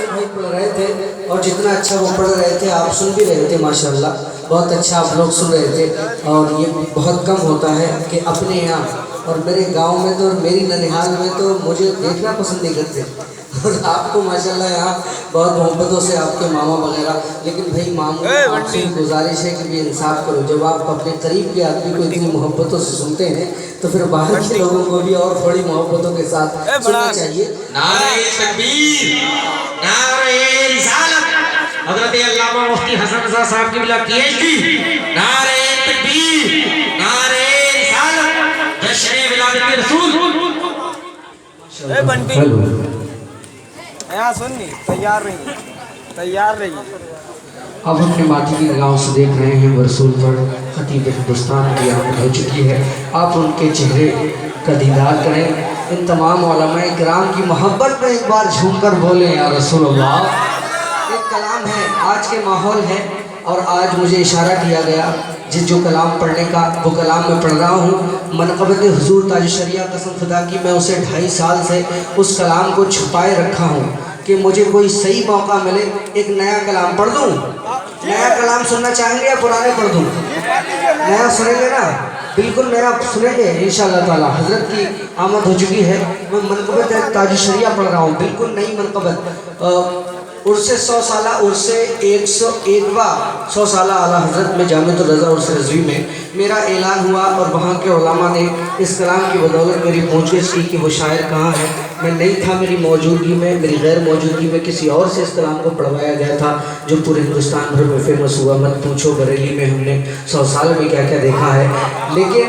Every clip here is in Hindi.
भाई पढ़ रहे थे और जितना अच्छा वो पढ़ रहे थे आप सुन भी रहे थे माशाल्लाह, बहुत अच्छा आप लोग सुन रहे थे। और ये बहुत कम होता है कि अपने यहाँ और मेरे गांव में तो और मेरी ननिहाल में तो मुझे देखना पसंद नहीं करते, और आपको माशाल्लाह यहाँ बहुत मोहब्बतों से आपके मामा वगैरह। लेकिन भाई मामू आपसे गुजारिश है कि भी इंसाफ करो, जब आप अपने करीब के आदमी को इतनी मोहब्बतों से सुनते हैं तो फिर बाहर के लोगों को भी और थोड़ी मोहब्बतों के साथ सुनना चाहिए। नारे तकबीर, नारे रिसालत, हज़रत अल्लामा मुफ्ती हसन रज़ा साहब की बिला पीएचडी, नारे तकबीर, नारे रिसालत, जश्न विलादत रसूल। ए बंटी हेलो, यहाँ सुन नहीं, तैयार रही, तैयार रही। अब अपने माटी की गाँव से देख रहे हैं वो रसूल पर खतीब हिंदुस्तान की आमद हो चुकी है। आप उनके चेहरे का दीदार करें। इन तमाम उलमाए किराम की मोहब्बत में एक बार झूमकर बोलें या रसूल अल्लाह। एक कलाम है, आज के माहौल है, और आज मुझे इशारा किया गया जिस जो कलाम पढ़ने का, वो कलाम मैं पढ़ रहा हूँ। मनक़बत हुज़ूर ताज शरिया कसम खुदा की मैं उसे 2.5 साल से उस कलाम को छुपाए रखा हूँ कि मुझे कोई सही मौका मिले एक नया कलाम पढ़ दूँ। नया कलाम सुनना चाहेंगे या पुराने पढ़ दूँ? नया सुनेंगे ना? बिल्कुल नया सुनेंगे इंशाअल्लाह ताला। हज़रत की आमद हो चुकी है, मैं मनक़बत ताज शरिया पढ़ रहा हूँ, बिल्कुल नई मनक़बत। उर्से 100 साला, उर्से 101वां 100 साला आला हज़रत में जामिअतुर रज़ा उर्स रज़वी में मेरा ऐलान हुआ, और वहाँ के उलमा ने इस कलाम की बदौलत मेरी पूछगिछ की कि वो शायर कहाँ है। मैं नहीं था, मेरी मौजूदगी में, मेरी गैर मौजूदगी में किसी और से इस कलाम को पढ़वाया गया था जो पूरे हिंदुस्तान भर में फेमस हुआ। मत पूछो बरेली में हमने 100 साल में क्या क्या देखा है। लेकिन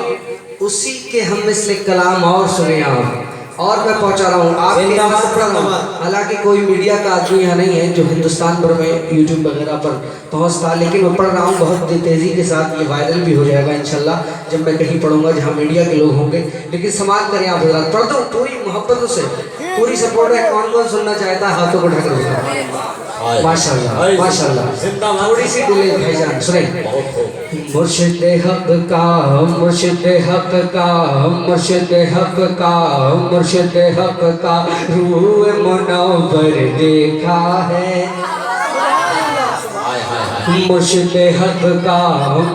उसी के हम मिसले कलाम और सुने आप, और मैं पहुंचा रहा हूँ आपके पास पढ़ रहा हूँ। हालांकि कोई मीडिया का आदमी यहाँ नहीं है जो हिंदुस्तान भर में यूट्यूब वगैरह पर पहुँचता, लेकिन मैं पढ़ रहा हूँ बहुत तेज़ी के साथ। ये वायरल भी हो जाएगा इंशाल्लाह जब मैं कहीं पढ़ूंगा जहाँ मीडिया के लोग होंगे। लेकिन समाज करें आप हज़रात, पढ़ दो पूरी मोहब्बतों से, पूरी सपोर्ट है। कौन कौन सुनना चाहता है हाथों को ढक। माशाल्लाह माशाल्लाह, थोड़ी सी डिले भाईजान सुने। मुर्शिद हक का, मुर्शिद हक का, मुर्शिद हक का, मुर्शिद हक का रूह मुनव्वर देखा है। मुर्शिद हक का,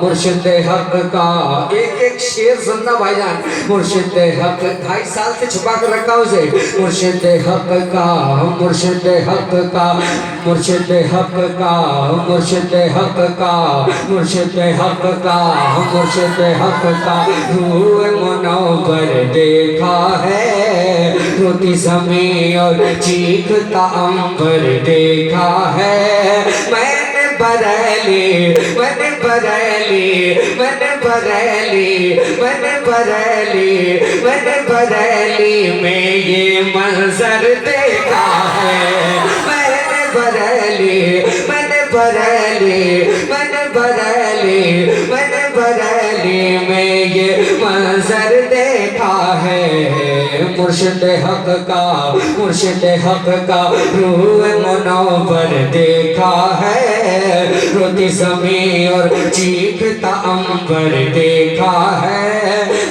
मुर्शिद हक का, एक एक शेर सुनना भाईजान। मुर्शिद हक 2.5 साल से छुपा कर रखा उसे। मुर्शिद हक का, मुर्शिद हक का, मुर्शिद हक का, मुर्शिद हक का, मुर्शिद हक का, मुर्शिद हक का रूह मुनव्वर देखा है। रोती ज़मीं और चीखता अंबर देखा है। मैंने बरेली, मैंने बरेली, मैंने बरेली, मैंने बरेली, मैंने बरेली में ये मंजर देखा है। मैंने बरेली, मैंने बरेली, मैंने बरेली, मैंने बरेली में ये मंजर देखा है। मुर्शिद हक का, मुर्शिद हक का रूह मुनव्वर देखा है। रोती ज़मीं और चीखता अंबर देखा है।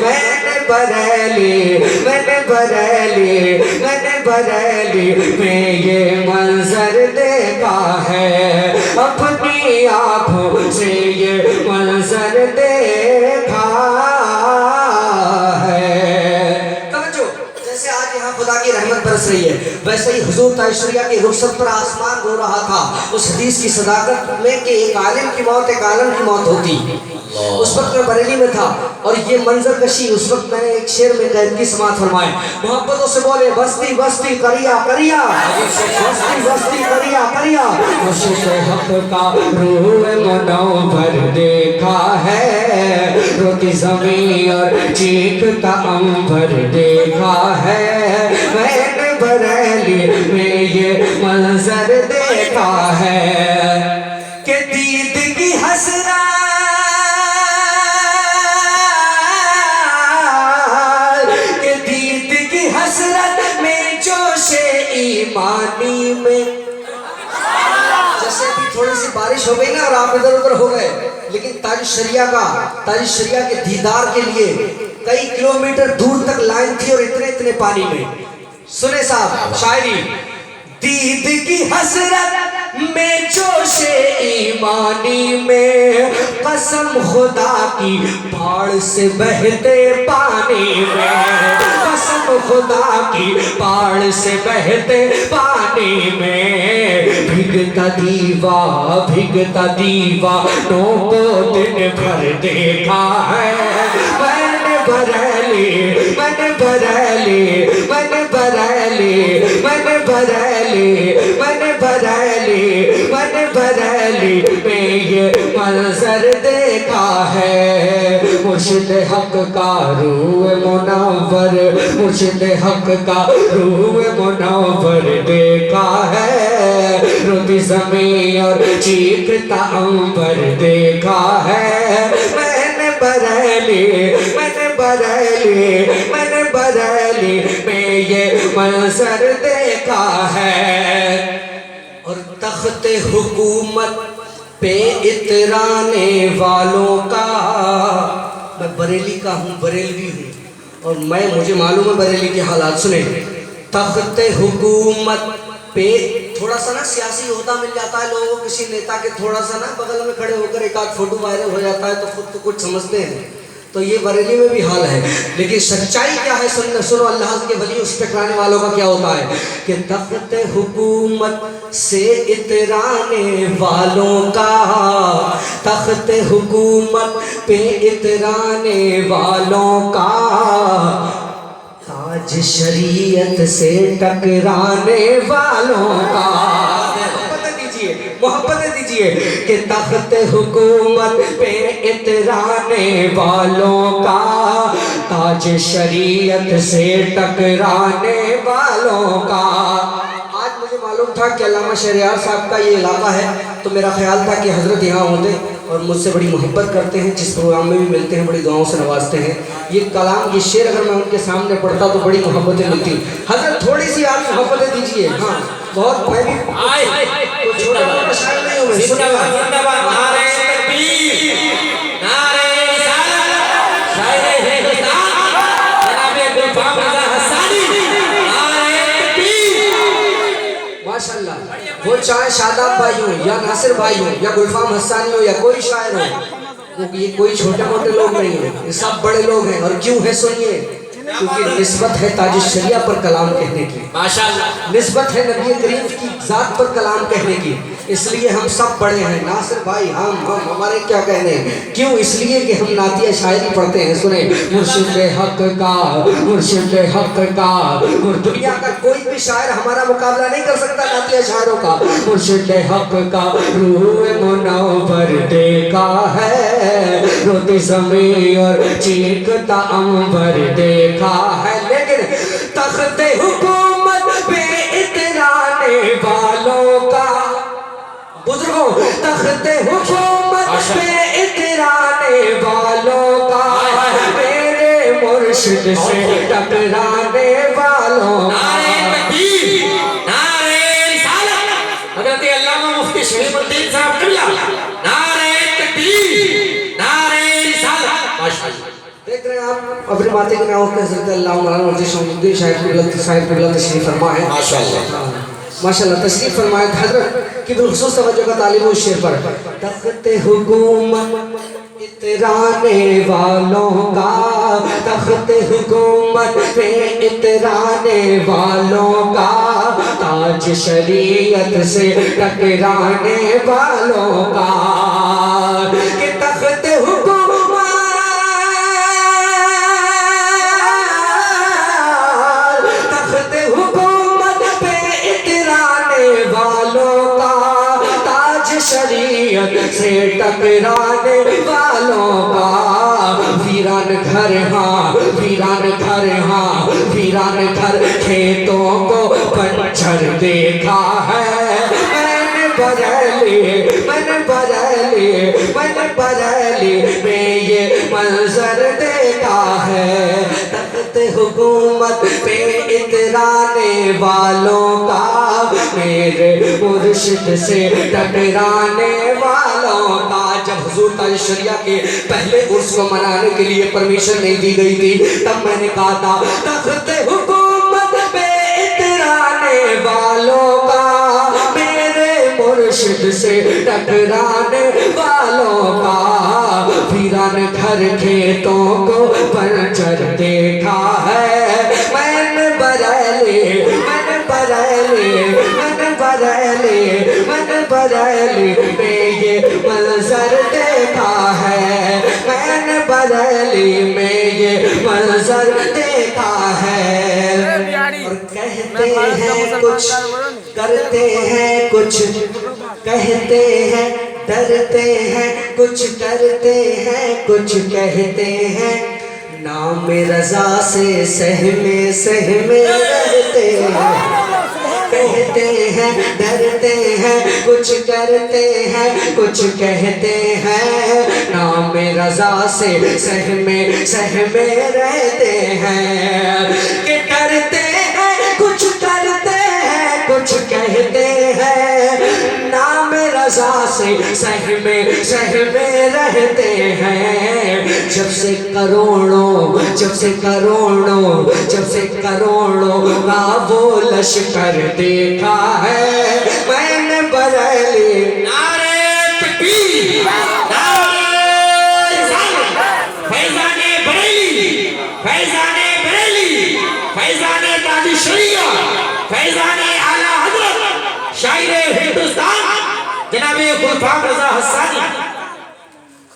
मैंने बरेली, मैंने बरेली, मैंने बरेली में ये मंजर देखा है। अपनी आँखों से ये मंजर देखा रहमत बरस रही है, वैसे ही हुजूर ताइशरिया की रुखसत पर आसमान रो रहा था। उस हदीस की सदाकत में कि एक आलिम की मौत एक आलम की मौत होती। उस वक्त मैं बरेली में था और ये मंजर कशी, उस वक्त मैंने एक शेर में कैद की समात फरमाए। मोहब्बतों से बोले बस्ती बस्ती करिया करिया, बस्ती बस्ती करिया करिया। मुर्शिद हक का रूह मुनव्वर देखा है। रोती ज़मीं और चीखता अंबर देखा है। मैंने बरेली में ये मंजर देखा है कि दीद की हसरत, के दीद की हसरत में जोशे ईमानी में। जैसे अभी थोड़ी सी बारिश हो गई ना और आप इधर उधर हो गए, लेकिन ताज शरिया के दीदार के लिए कई किलोमीटर दूर तक लाइन थी और इतने इतने पानी में। सुने साहब शायरी, दीद की हसरत में जोशे ईमानी में, कसम खुदा की पहाड़ से बहते पानी में, कसम खुदा की पहाड़ से बहते पानी में, भीगता दीवानों को दिन भर देखा है मैंने बरेली में ये मंजर देखा है। मुर्शिद हक का रूह मुनव्वर, मुर्शिद हक का रूह मुनव्वर देखा है, रोती ज़मीं और चीखता अंबर देखा है। मैंने बरेली में ये मंजर देखा है। और तख्ते हुकूमत पे इतराने वालों का, मैं बरेली का हूँ, बरेलवी हूँ, और मुझे मालूम है बरेली के हालात। सुने, तख्ते हुकूमत पे थोड़ा सा ना सियासी ओहदा मिल जाता है लोगों को, किसी नेता के थोड़ा सा ना बगल में खड़े होकर एक आध फोटो वायरल हो जाता है तो खुद को कुछ समझते हैं, तो ये बरेली में भी हाल है। लेकिन सच्चाई क्या है सुनो अल्लाह के वली उस टकराने वालों का क्या होता है कि तख्ते हुकूमत से इतराने वालों का, तख्ते हुकूमत पे इतराने वालों का, ताज शरीयत से टकराने वालों का, मोहब्बत दीजिए कि तख्ते हुकूमत पे इतराने वालों का, ताज शरीयत से टकराने वालों का। आज मुझे मालूम था कि अल्लामा शहरयार साहब का ये इलाका है, तो मेरा ख्याल था कि हज़रत यहाँ होंगे और मुझसे बड़ी मोहब्बत करते हैं, जिस प्रोग्राम में भी मिलते हैं बड़ी दुआओं से नवाजते हैं। ये कलाम, ये शेर अगर मैं उनके सामने पढ़ता तो बड़ी मोहब्बतें मिलती। हज़रत थोड़ी सी आप मोहब्बतें दीजिए। हाँ बहुत, मैं भी छोटा मोटा शायर नहीं हूँ। माशाल्लाह, वो चाहे शादाब भाई हो या नासिर भाई हो या गुलफाम हसानी हो या कोई शायर हो, ये कोई छोटे मोटे लोग नहीं है, ये सब बड़े लोग हैं। और क्यों है सुनिए, क्योंकि निस्बत है ताज शरिया पर कलाम कहने की, माशाअल्लाह, निस्बत है नबी करीम की ज़ात पर कलाम कहने की, इसलिए हम सब बड़े हैं। नासिर भाई हम हमारे क्या कहने हैं, क्यों, इसलिए कि हम नातिया शायरी पढ़ते हैं। सुने, मुर्शिद हक का, मुर्शिद हक का, दुनिया का कोई भी शायर हमारा मुकाबला नहीं कर सकता नातिया शायरों का। मुर्शिद हक का रूह मुनव्वर देखा है, रोती ज़मीं और चीखता अंबर देखा है। लेकिन तख्ते हुकूमत पे इतराने वालों का, बुजुर्गों, तख्ते हुकूमत पे इतराने वालों का, मेरे मुर्शिद से टकराने वालों का। देख रहे हैं आप अपने माते के नाम के ज़रिए अल्लाह मौलाना शाहिद क़िबला तशरीफ़ फरमा है। माशाल्लाह तशरीफ़ फरमाए। हज़रत की बिलख़ुसूस तवज्जो का तालिब उस शेर पर, तख्ते हुकूमत इतराने वालों का, तख्ते हुकूमत पे इतराने वालों का, ताज शरीयत से टकराने वालों का, कि तख्ते शरीयत से टकराने वालों का, वीरान घर, हाँ वीरान घर, हाँ वीरान घर, खेतों को बंजर देखा है। मैंने बरेली में ये मंजर देखा है, तख्ते हुकूमत पे इतराने वालों का, मेरे मुर्शिद से टकराने वालों का। जब हुजूर ताज शरिया के पहले उर्स को मनाने के लिए परमिशन नहीं दी गई थी, तब मैंने कहा था तख्ते हुकूमत पे इतराने वालों का, टकराने वालों का, वीरान घर खेतों को बंजर देखा है। मैंने बरेली मैंने बरेली मैंने बरेली मैंने बरेली में ये मंजर देखा है। मैंने बरेली में ये मंजर देखा है। और कहते हैं कुछ करते हैं कुछ, कहते हैं डरते हैं कुछ, करते हैं कुछ, कहते हैं नाम रजा से सहमे सहमे रहते हैं। कहते हैं डरते हैं कुछ, करते हैं कुछ, कहते हैं नाम रजा से सहमे सहमे रहते हैं। कि डरते हैं कुछ, करते हैं कुछ, कहते हैं नाम रजा से सहमे सहमे रहते हैं। जब से करोड़ों का वो लश्कर देखा है। मैंने बरेली नारे तकबीर, नारे रिसालत, फैज़ाने बरेली, फैज़ाने बरेली, फैज़ाने ताज शरीया, फैज़ाने आला हज़रत, शायरे हिंदुस्तान जनाबे गुलफाम रज़ा हस्सानी।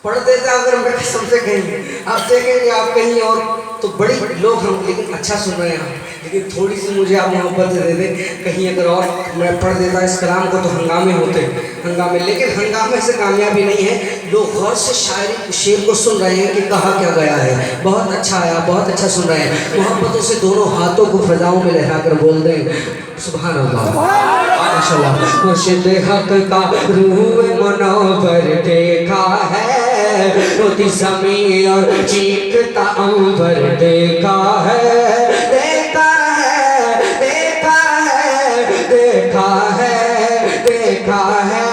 पढ़ देता अगर मैं कसम से कहीं, आप देखेंगे आप कहीं और तो बड़ी लोग हम, लेकिन अच्छा सुन रहे हैं, लेकिन थोड़ी सी मुझे आप मोहब्बत दे दे। कहीं अगर और मैं पढ़ देता इस कलाम को तो हंगामे होते, हंगामे। लेकिन हंगामे से कामयाबी नहीं है, लोग गौर से शायरी शेर को सुन रहे हैं कि कहा क्या गया है। बहुत अच्छा आया, बहुत अच्छा सुन रहे हैं। मोहब्बतों से दोनों हाथों को फजाओं में लहरा कर बोल दें सुभान अल्लाह, माशाअल्लाह। मुर्शिद हक का रूह मुनव्वर देखा है, रोती ज़मीं और चीखता अंबर देखा है। देखा है देखा है देखा है देखा है।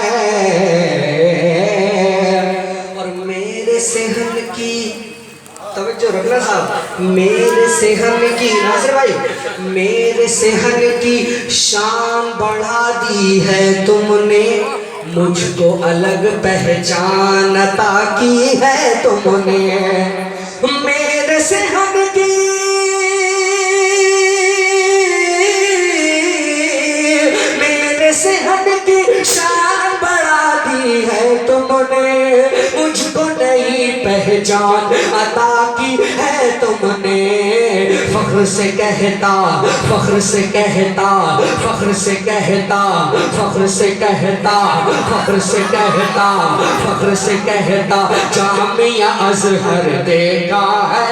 और मेरे सेहन की तवज्जो रखना साहब, मेरे सेहन की, नासिर भाई, मेरे सेहन की शान बढ़ा दी है तुमने, मुझको अलग पहचान अता की है तुमने। मेरे सेहन की, मेरे सेहन की शान बढ़ा दी है तुमने, मुझको नई पहचान अता की है तुमने। फख्र से कहता, फख्र से कहता, फख्र से कहता, फख्र से कहता, फख्र से कहता, फख्र से कहता जामिया अज़हर देखा है।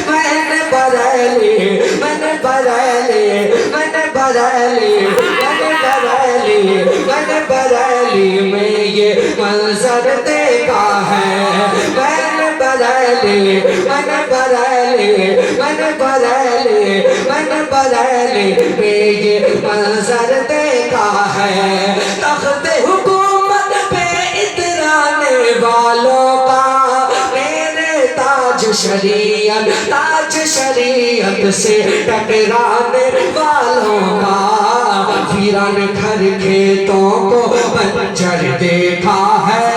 मैंने बरेली मैंने बरेली मैंने बरेली मैंने बरेली मैंने बरेली में ये मंजर देखा है। मैंने बरेली मैंने बरेली मैंने बरेली मैंने बरेली में ये मंजर देखा है। तख्ते हुकूमत पे इतराने वालों का, मेरे ताज शरीयत से टकराने वालों का, वीरान घर खेतों को बंजर देखा है।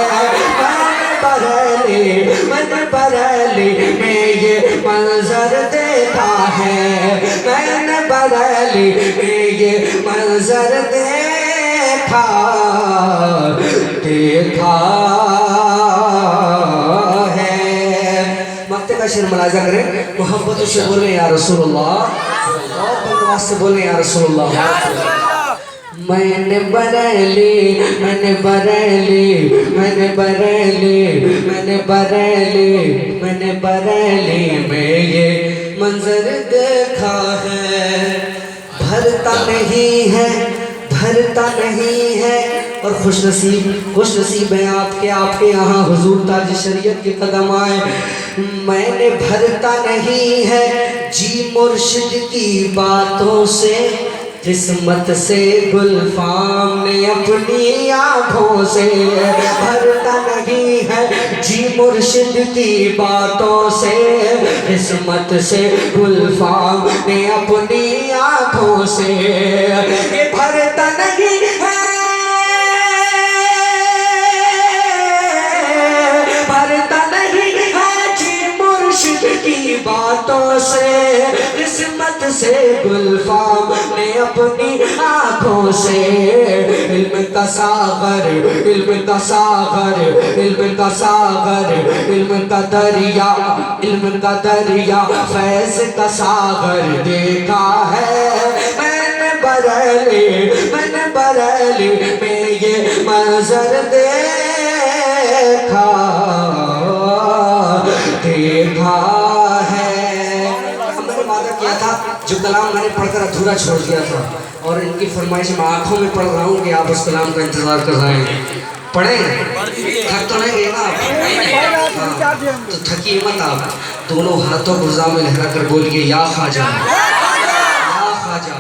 मैंने बरेली में ये मंजर देखा है। मैंने बरेली में ये मंजर देखा है। मक्ते का शेर मुलाजा करें, मोहब्बतों से बोले या रसूलुल्लाह, और बंदवास से बोले या रसूलुल्लाह। मैंने बरेली मैंने बरेली मैंने बरेली मैंने बरेली मैंने बरेली में ये मंजर देखा है। भरता नहीं है भरता नहीं है, और खुश नसीब है आपके यहाँ हुजूर ताज शरीयत के कदम आए। मैंने भरता नहीं है जी मुर्शिद की बातों से, किस्मत से गुलफाम ने अपनी आँखों से। भरता नहीं है जी मुर्शिद की बातों से, किस्मत से गुलफाम ने अपनी आँखों से। ये भरता नहीं है हाथों से, किस्मत से गुलफाम ने अपनी आंखों से इल्म का सागर, इल्म का सागर, इल्म का सागर, इल्म का दरिया, इल्म का दरिया, फैज़ का सागर देखा है मैंने बरेली, मैंने बरेली में ये मंजर देखा, देखा है। हमने वादा किया था जो कलाम मैंने पढ़कर अधूरा छोड़ दिया था, और इनकी फरमाइश मैं आंखों में पढ़ रहा हूँ कि आप उस कलाम का इंतजार कर रहे हैं। पढ़े थक तो नहीं गए ना आप? हाँ, तो थकिए मत आप, दोनों हाथों को ज़ाम लहरा कर बोलिए या ख्वाजा, या ख्वाजा,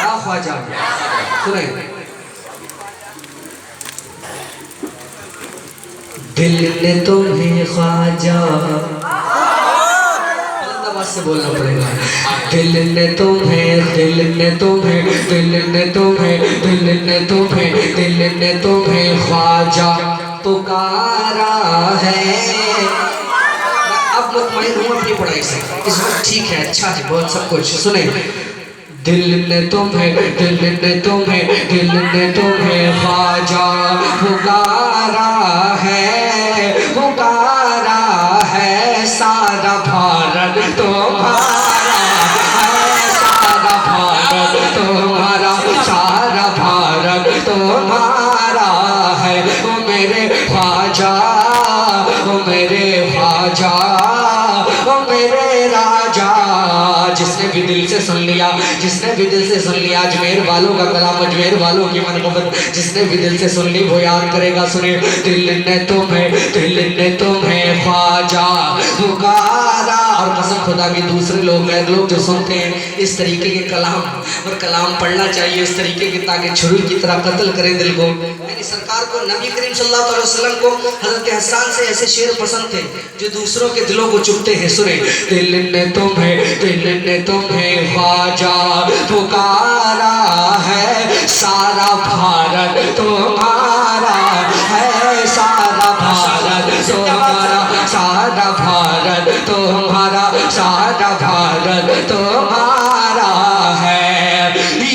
या ख्वाजा। सुने, दिल ने तुम्हें ख्वाजा, से बोलना पड़ेगा। दिल ने तुम्हें, दिल ने तुम्हें, दिल ने तुम्हें, दिल ने तुम्हें, दिल ने तुम्हें ख्वाजा पुकारा है। अब मुतमईन हूँ अपनी पढ़ाई से, इस वक्त ठीक है, अच्छा है, बहुत सब कुछ। सुने, दिल ने तुम्हें, दिल ने तुम्हें, दिल ने तुम्हें ख्वाजा पुकारा है, पुकारा है। सारा भारत तुम्हारा है, सारा भारत तुम्हारा, सारा भारत तुम्हारा है। ओ मेरे ख्वाजा, ओ मेरे ख्वाजा, ओ मेरे राजा। जिसने भी दिल से सुन लिया, जिसने भी दिल से सुन लिया अजमेर वालों का कलाम, अजमेर वालों की मनक़बत, जिसने भी दिल से सुन ली वो याद करेगा। सुने, दिल ने तुम्हें, दिल ने तुम्हें ख्वाजा पुकारा। और कसम खुदा की, दूसरे लोग, गैर लोग जो सुनते हैं इस तरीके के कलाम, और कलाम पढ़ना चाहिए इस तरीके के ताकि छुरी की तरह कत्ल करें दिल को। यानी सरकार को, नबी करीम सल्लल्लाहु अलैहि वसल्लम को हज़रत हसन से ऐसे शेर पसंद थे जो दूसरों के दिलों को चुभते हैं। सुने, दिल ने तुम्हें, दिल ने तुम्हें ख्वाजा पुकारा है, सारा भारत तुम्हारा है, सारा भारत तुम्हारा, सारा भारत तुम्हारा, सारा भारत तुम्हारा है।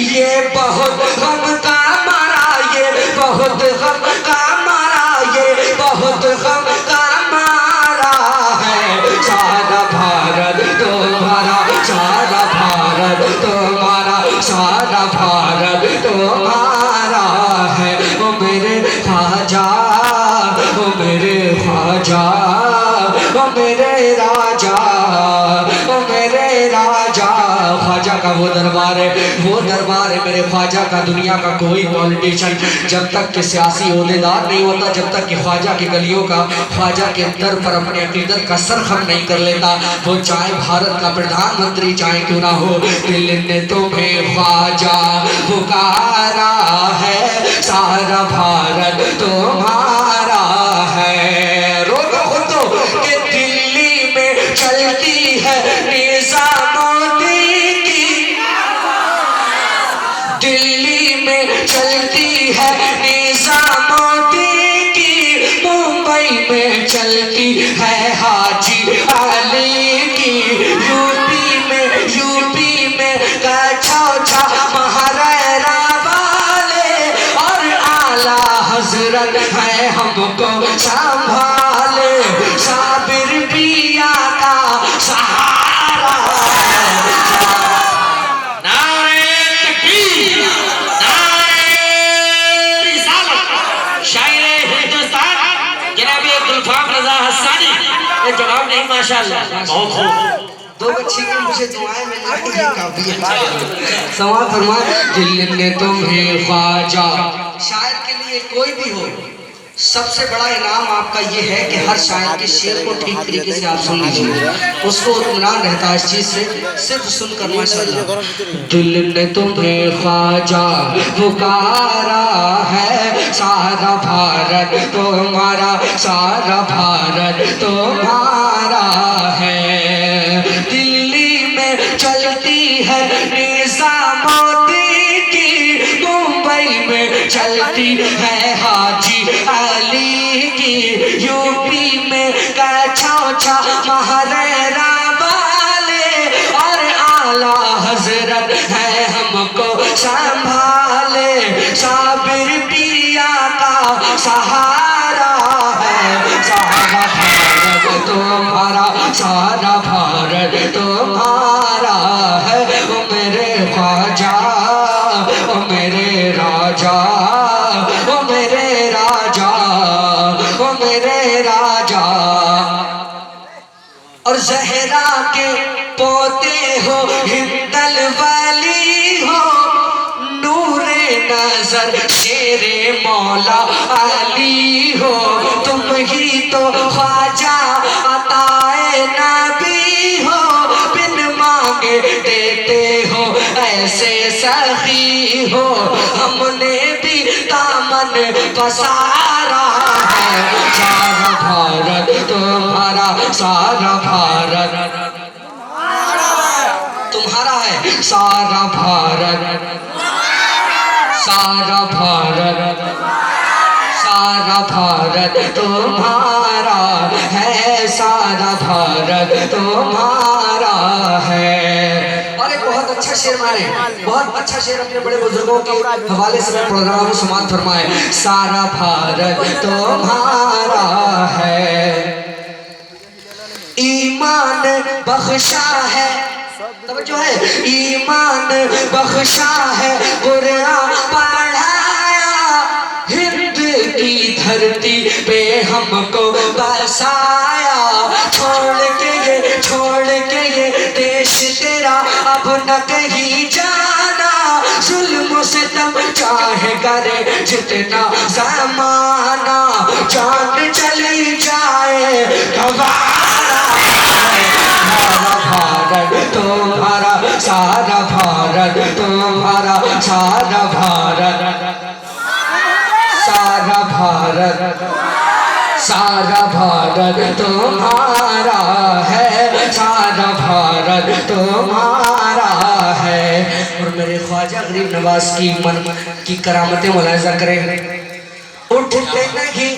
ये बहुत गम का मारा, ये बहुत गम का मारा, ये बहुत गम का मारा है। सारा भारत तुम्हारा, सारा भारत तुम्हारा, सारा भारत तुम्हारा है। ओ मेरे ख्वाजा, ओ मेरे ख्वाजा, ओ मेरे राजा, ओ मेरे राजा। ख्वाजा का वो दरबार है, वो दरबार है मेरे ख्वाजा का। दुनिया का कोई पॉलिटिशियन जब तक कि सियासी ओहदेदार नहीं होता, जब तक कि ख्वाजा की गलियों का, ख्वाजा के दर पर अपने अकीदत का सर खम नहीं कर लेता, वो चाहे भारत का प्रधानमंत्री चाहे क्यों ना हो। दिल ने तुम्हें ख्वाजा पुकारा है, सारा भारत तुम्हारा है। रोको खुद तो कि दिल्ली में चलती है निज़ामुद्दीन की, दिल्ली में चलती है निज़ामुद्दीन की, मुंबई में चलती है हाजी अली की, यूपी में कछौछा महाराणा वाले, और आला हजरत है हमको संभाले। साबिर पिया का सहारा, नारे तकबीर, नारे रिसालत। शायरे हिंदुस्तान जनाब गुलफाम रज़ा हसानी, ये जवाब नहीं माशाअल्लाह, बहुत खूब। दो बच्चे की मुझे दुआएं मिलना ही काफी है। सवाल फरमा, दिल ने तुम्हें ख्वाजा। शायर के लिए कोई भी हो, सबसे बड़ा इनाम आपका ये है कि हर शायर के शेर को ठीक तरीके से आप सुन लीजिए, उसको इत्मीनान रहता है इस चीज़ से, सिर्फ सुनकर माशाअल्लाह। दिल ने तुम्हें ख्वाजा पुकारा है, सारा भारत तुम्हारा, सारा भारत तुम्हारा है। दिल्ली में चलती है निज़ामुद्दीन की, मुंबई में चलती है हाजी अली की, यूपी में कछौछा महाराणा वाले, हो हिंदल वाली हो, नूरे नजर शेरे मौला अली हो। तुम ही तो ख्वाजा अताए नबी हो, बिन मांगे देते हो ऐसे सखी हो। हमने भी दामन पसारा है, सारा भारत तुम्हारा, सारा भारत तुम्हारा है, सारा भारत, सारा भारत, सारा भारत तुम्हारा है, सारा भारत तुम्हारा है। और एक बहुत अच्छा शेर मारे, बहुत अच्छा शेर अपने बड़े बुजुर्गों के हवाले से मैं पढ़ रहा हूँ, समाज फरमाए। सारा भारत तुम्हारा है, ईमान बख्शा है, तब जो है ईमान बख्शा है, कुरान पढ़ाया, हिंद की धरती पे हमको बसाया। छोड़ के ये देश तेरा अब न कहीं जाना, जुल्म सितम चाहे करे जितना ज़माना, जान चली जाए गवारा है। सारा भारत तुम्हारा, सारा भारत तुम्हारा, सारा भारत, सारा भारत, सारा भारत तुम्हारा है, सारा भारत तुम्हारा है। और मेरे ख्वाजा गरीब नवाज की मन की करामतें मुलाहिजा करें। उठते नहीं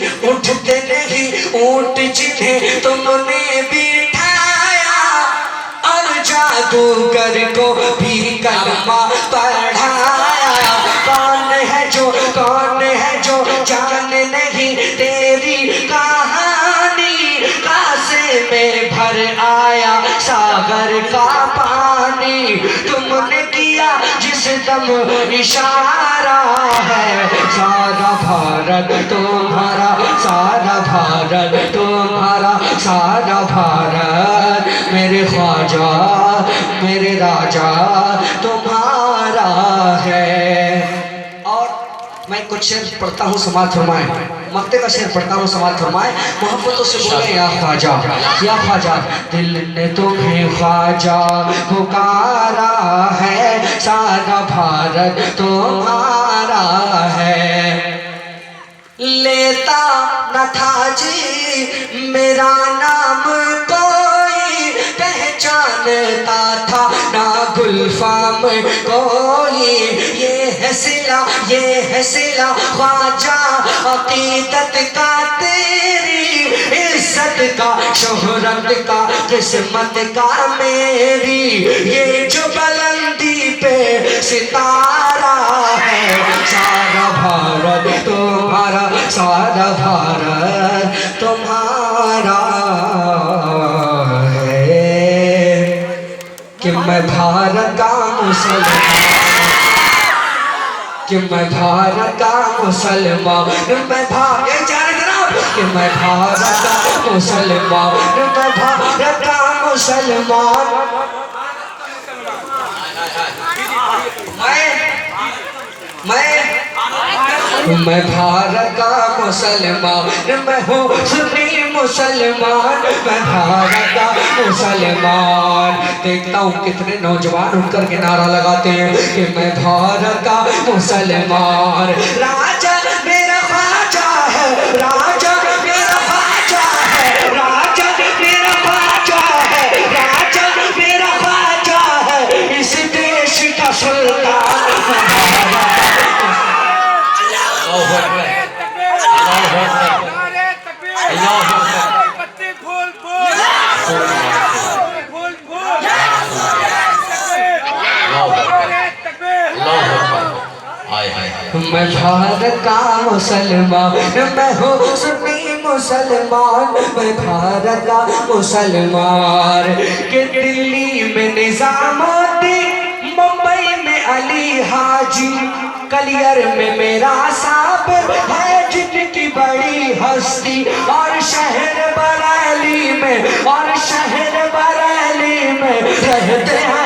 ऊंट जिन्हें तुमने बिठाया, और जादूगर को भी कलमा पढ़ाया। कौन है जो जान नहीं तेरी कहानी, कासे में भर आया सागर का पानी। तुमने किया जिस दम इशारा है, सारा भारत तुम्हारा, सारा भारत तुम्हारा, सारा भारत मेरे ख्वाजा मेरे राजा तुम्हारा है। और मैं कुछ शेर पढ़ता हूँ, समाज फरमाए, मक्ते का शेर पढ़ता हूँ, समाज फरमाए। मोहब्बतों से बोले या ख्वाजा, या ख्वाजा, दिल ने तुम्हें ख्वाजा पुकारा है, सारा भारत तुम्हारा है। लेता न था जी मेरा नाम कोई, पहचानता था ना गुलफाम कोई। ये है सिला ख्वाजा अकीदत का तेरी, इज्जत का शोहरत का किस्मत का मेरी। ये जो बुलंदी पे सितारा है, सारा भारत तुम्हारा, सारा भारत तुम्हारा है। कि मैं भारत का मुसलमान, कि मैं भारत का मुसलमान, मैं भारत कि मैं भारत का मुसलमान, मैं भारत का मुसलमान। मैं भारत का मुसलमान, मैं हूँ सुन्नी मुसलमान, मैं भारत का मुसलमान। देखता हूँ कितने नौजवान उठकर के नारा लगाते हैं कि मैं भारत का मुसलमान। राजा मेरा ख्वाजा है, राजा मेरा ख्वाजा है, राजा मेरा ख्वाजा है, राजा मेरा ख्वाजा है, इस देश का सुल्तान। मैं भारत का मुसलमान, मैं हूँ सुन्नी मुसलमान, मैं भारत का मुसलमान। कि दिल्ली में निजामुद्दीन, मुंबई में अली हाजी, कलियर में मेरा साबिर है जिनकी बड़ी हस्ती, और शहर बरेली में, और शहर बरेली में रहते हैं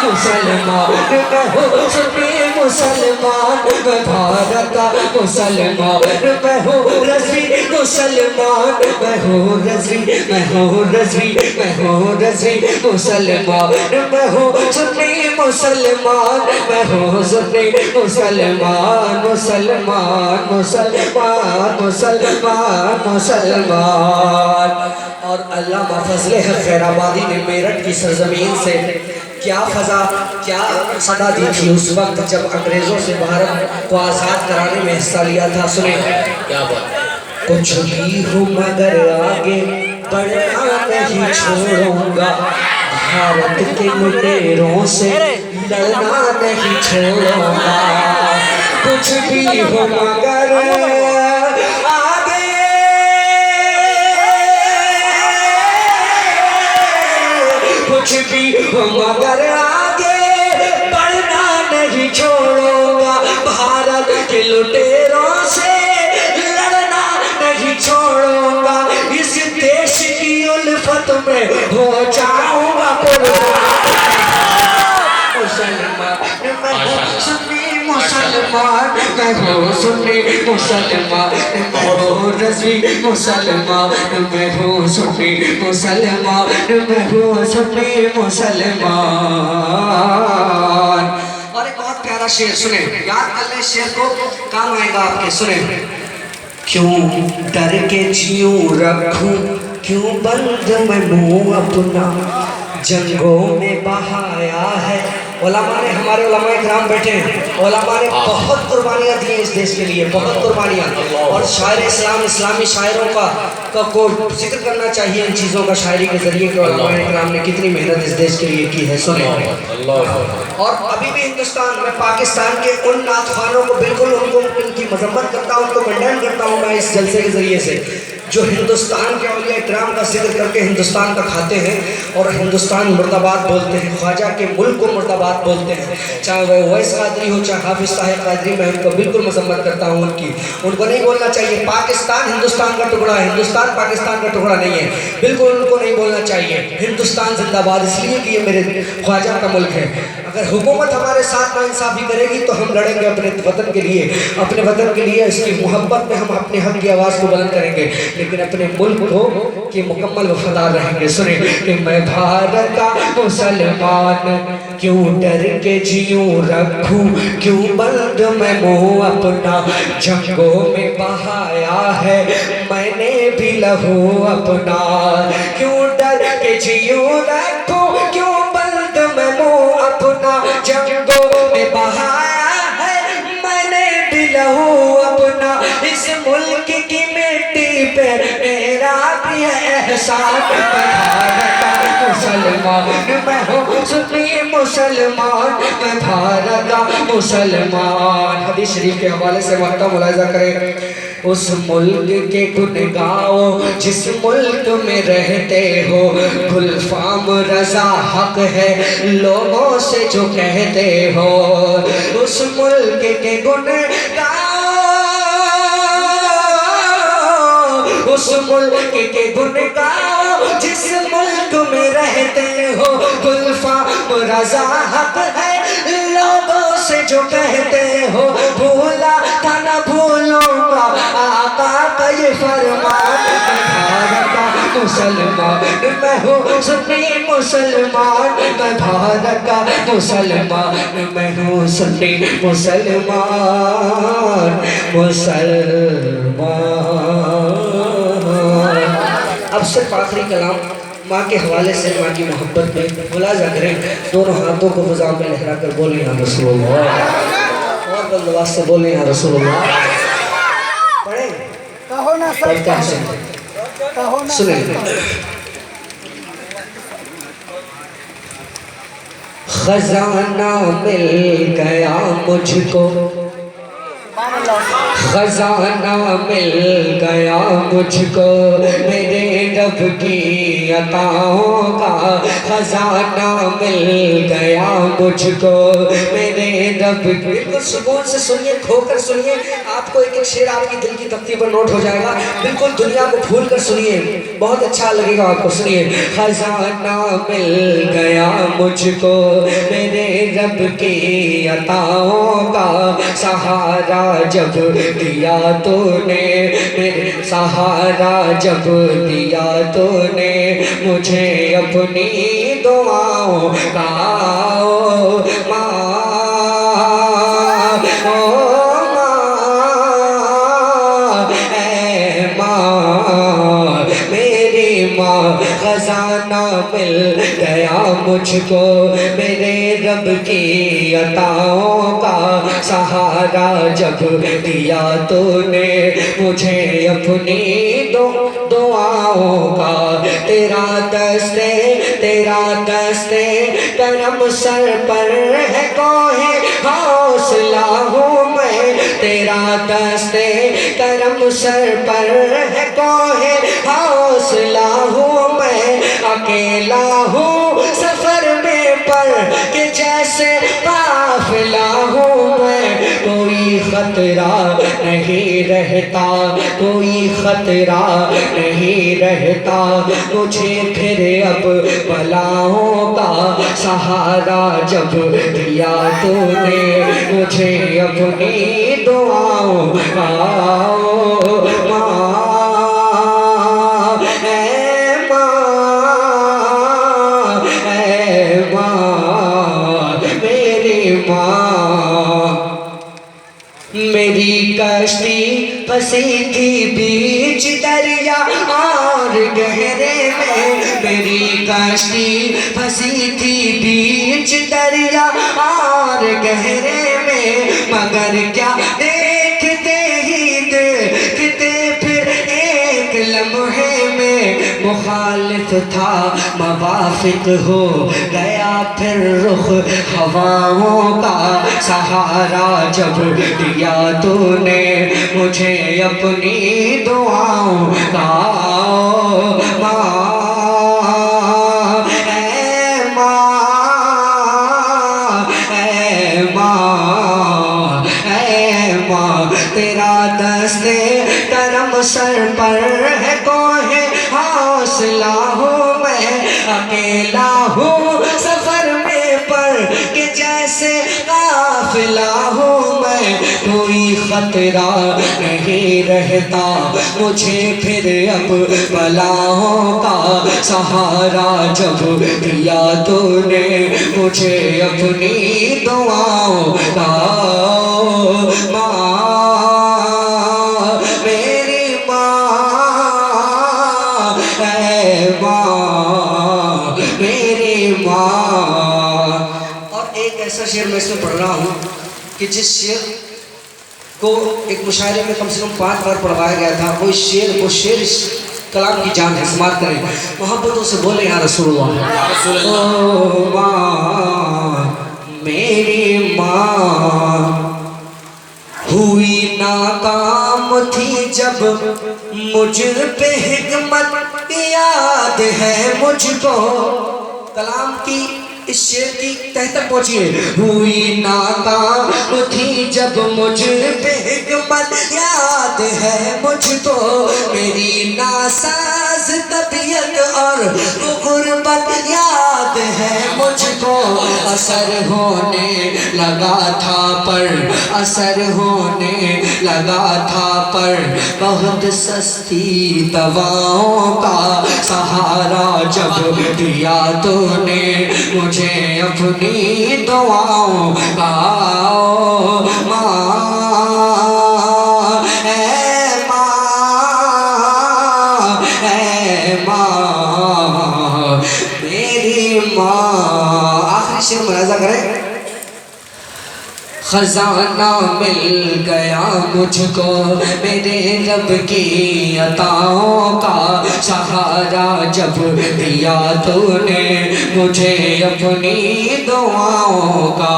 मुसलमान, मैं हूँ सुन्नी मुसलमान, मैं भारत का मुसलमान, मैं हूँ रज़वी मुसलमान, मैं हूँ रज़वी, मैं हूँ रज़वी, मैं हूँ रज़वी मुसलमान, मैं हूँ सुन्नी मुसलमान, मैं हूँ सुन्नी मुसलमान, मुसलमान मुसलमान मुसलमान मुसलमान। और अल्लामा फजले हक खैराबादी ने मेरठ की सरजमीन से क्या फजा, क्या सदा दी थी उस वक्त जब अंग्रेज़ों से भारत को आज़ाद कराने में हिस्सा लिया था। सुने क्या बात। कुछ भी हो मगर आगे बढ़ना नहीं छोड़ूंगा, भारत के लुटेरों से लड़ना नहीं छोड़ूंगा। कुछ भी हो मगर कुछ भी हो मगर आगे बढ़ना नहीं छोड़ूंगा, भारत के लुटेरों से लड़ना नहीं छोड़ूंगा। इस देश की उल्फत में हो जाऊंगा मुसलमान, मैं सुन्नी मुसलमान, मैं हूँ सुन्नी मुसलमान, मैं हूँ रज़वी मुसलमान, मैं हूँ सुन्नी मुसलमान, मैं हूँ सुन्नी मुसलमान। और एक बहुत प्यारा शेर सुने, याद कर ले शेर को, काम आएगा आपके। सुने क्यों डर के जियूं रखूं, क्यों बंद मैं मुँह अपना, जंगों में बहाया है। उलमा ने, हमारे उलमा इकराम बैठे हैं, उलमा ने बहुत कुर्बानियाँ दी हैं इस देश के लिए, बहुत कुर्बानियाँ। और शायर इस्लाम, इस्लामी शायरों को जिक्र करना चाहिए इन चीज़ों का शायरी के ज़रिए कि उलमा इकराम ने कितनी मेहनत इस देश के लिए की है। सुने और अभी भी हिंदुस्तान में पाकिस्तान के उन नातखानों को बिल्कुल उनको उनकी मजम्मत करता हूँ, उनको कंडेम करता हूँ मैं इस जलसे के ज़रिए से, जो हिंदुस्तान के औलिया इकराम का जिक्र करके हिंदुस्तान का खाते हैं और हिंदुस्तान मुर्दाबाद बोलते हैं, ख्वाजा के मुल्क को मुर्दाबाद बोलते हैं। चाहे वह वैस कादरी हो, चाहे हाफिज साहिब कादरी, मैं उनको बिल्कुल मजम्मत करता हूँ उनकी। उनको नहीं बोलना चाहिए पाकिस्तान हिंदुस्तान का टुकड़ा है, हिंदुस्तान पाकिस्तान का टुकड़ा नहीं है, बिल्कुल उनको नहीं बोलना चाहिए। हिंदुस्तान जिंदाबाद इसलिए कि ये मेरे ख्वाजा का मुल्क है। अगर हुकूमत हमारे साथ नाइंसाफ़ी करेगी तो हम लड़ेंगे अपने वतन के लिए, अपने वतन के लिए, इसकी मोहब्बत में हम अपने हक की आवाज़ को बुलंद करेंगे, लेकिन अपने मुल्क को कि मुकम्मल वफादार रहेंगे। सुने कि मैं भारत का मुसलमान, क्यों डर के जियूं रखूं, क्यों बंद मैं मुँह अपना, जंगों में बहाया है मैंने भी लहू अपना। क्यों डर के जियूं रखूं, क्यों बंद मैं मुँह अपना, जंगों में बहाया है मैंने भी लहू अपना। इस मुल्क की मिट्टी पे मेरा भी एहसान, भारत का मुसलमान, मैं हूँ सुन्नी मुसलमान, मैं भारत का मुसलमान। हदीस शरीफ के हवाले से महता मुलाहिजा करें। उस मुल्क के गुन गाओ जिस मुल्क में रहते हो, गुलफाम रजा हक है लोगों से जो कहते हो। उस मुल्क के गुन गाओ, उस मुल्क के गुन गाओ जिस मुल्क में रहते हो, गुलफाम रजा हक है लोगों से जो कहते हो। भूला था न भूलूंगा आका का ये फरमान, भारत का मुसलमान, मैं हूँ सुन्नी मुसलमान, मैं भारत का मुसलमान, मैं हूँ सुन्नी मुसलमान मुसलमान। अब सिर्फ आखिरी कलाम माँ के हवाले से, माँ की मोहब्बत में मुलाजा करें, दोनों हाथों को फ़िज़ा में लहरा कर बोलें या रसूलुल्लाह, और बंदवास से बोलें या रसूलुल्लाह। पढ़ें कहो ना सब पढ़ता है, कहो ना। सुने खजाना मिल गया मुझको, खजाना मिल गया मुझको मेरे रब की अताओं का, खजाना मिल गया मुझको मेरे रब की। बिल्कुल सुकून से सुनिए, खोकर सुनिए, आपको एक एक शेर आपकी दिल की तख्ती पर नोट हो जाएगा। बिल्कुल दुनिया को भूल कर सुनिए, बहुत अच्छा लगेगा आपको। सुनिए, खजाना मिल गया मुझको मेरे रब की अताओं का, सहारा जब दिया तूने मेरे, सहारा जब दिया तूने मुझे अपनी दुआओं का। ओ माँ, ओ माँ, ऐ माँ, मेरी माँ, खजाना मिल गया मुझको मेरे रब की अताओं का, सहारा जब दिया तूने मुझे अपनी दुआओं का। तेरा दस्ते करम सर पर है कोहे हौसला हूँ मैं, तेरा दस्ते करम सर पर है कोहे हौसला हूँ मैं, अकेला हूँ सफर में पर के जैसे काफिला हूँ मैं। कोई खतरा नहीं रहता, कोई खतरा नहीं रहता मुझे फिर अब बलाओं का, सहारा जब दिया तूने मुझे अपनी दुआओं का। ओ माँ, ऐ माँ, मेरी माँ। मेरी कश्ती फंसी थी बीच दरिया और गहरे में, मेरी कश्ती फंसी थी बीच दरिया और गहरे में, मगर क्या देखते ही देखते फिर एक लम्हे में मुखालिफ था मवाफिक हो गया फिर रुख हवाओं का, सहारा जब दिया तूने मुझे अपनी दुआओं का। ओ माँ, ऐ माँ, ऐ माँ, तेरा दस्ते करम सर पर है कोहे हौसला हूँ मैं, अकेला हूँ सफर में पर के जैसे काफिला हूँ मैं। कोई खतरा नहीं रहता मुझे फिर अब बलाओं का, सहारा जब दिया तूने मुझे अपनी दुआओं का। ओ माँ, मेरी माँ, ऐ माँ, मेरी माँ। और एक ऐसा शेर मैं इसमें पढ़ रहा हूँ कि जिस शेर को एक मुशायरे में कम से कम 5 बार पढ़वाया गया था, वो शेर इस कलाम की जान है। समाप्त करें, मोहब्बतों से बोले या रसूलुल्लाह। ओ माँ, मेरी माँ, हुई नाकाम थी जब मुझ पे हिकमत याद है मुझको। कलाम की इस शेर की तह तक पहुंचिए। हुई नाकाम थी जब मुझ पे हिकमत याद है मुझको, मेरी नासाज तबीयत और गुर्बत याद है मुझको। असर होने लगा था पर, असर होने लगा था पर बहुत सस्ती दवाओं का, सहारा जब दिया तूने मुझे अपनी दुआओं का। ओ माँ, ऐ माँ, मेरी माँ। आखिरी शेर मुलाजा करें। खजाना मिल गया मुझको मेरे रब की अताओं का, सहारा जब दिया तूने मुझे अपनी दुआओं का।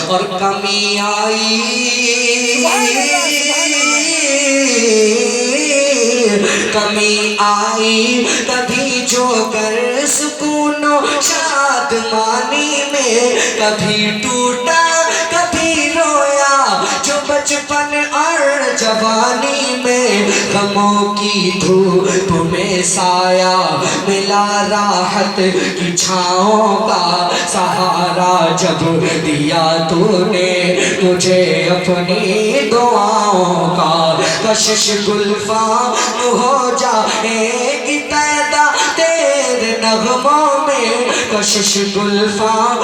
और कमी आई कमी आई कभी जो कर सुकूनो शादमानी में, कभी टूटा कभी रोया जो बचपन और जवानी में। गमों की धूप में साया मिला राहत की छाँव का सहारा जब दिया तूने मुझे अपनी दुआओं का। कशिश गुल्फाम हो जाएगी पैदा तेरे नगमों में, कशिश गुल्फाम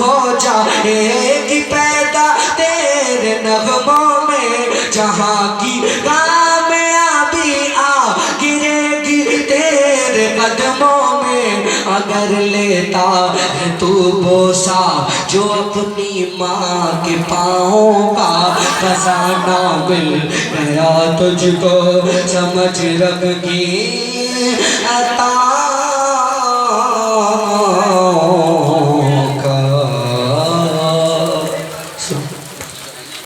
हो जाएगी पैदा तेरे नगमों में। जहाँ की कामयाबी आ गिरेगी तेरे कदमों में, अगर लेता है तू बोसा जो अपनी माँ के पाँव का। खजाना मिल गया तुझको समझ रखी